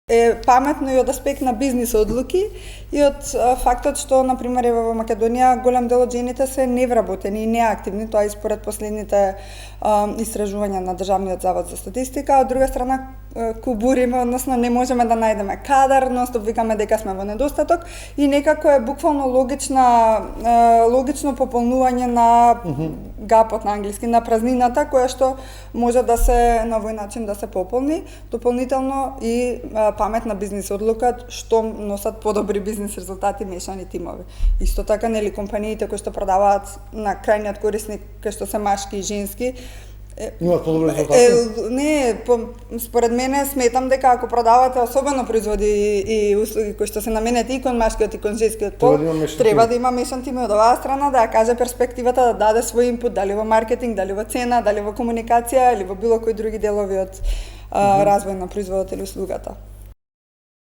Е паметно и од аспект на бизнис одлуки и од фактот што, например, во Македонија голем дел од жените се невработени и неактивни, тоа и според последните истражувања на Државниот завод за статистика. Од друга страна, кубуриме, односно не можеме да најдеме кадар, ностоп викаме дека сме во недостаток и некако е буквално логично пополнување на гапот на англиски, на празнината која што може да се на овој начин да се пополни, дополнително и паметна бизнис одлука што носат подобри бизнис резултати мешани тимови. Исто така, нели, компаниите кои што продаваат на крајниот корисник, кои што се машки и женски, имаат подобри резултати? Според мене сметам дека ако продавате особено производи и услуги кои што се наменети и кон машкиот и кон женскиот пол, треба да има мешан тим од оваа страна да ја каже перспективата, да даде свој инпут, дали во маркетинг, дали во цена, дали во комуникација или во било кои други делови од развој на производот или услугата.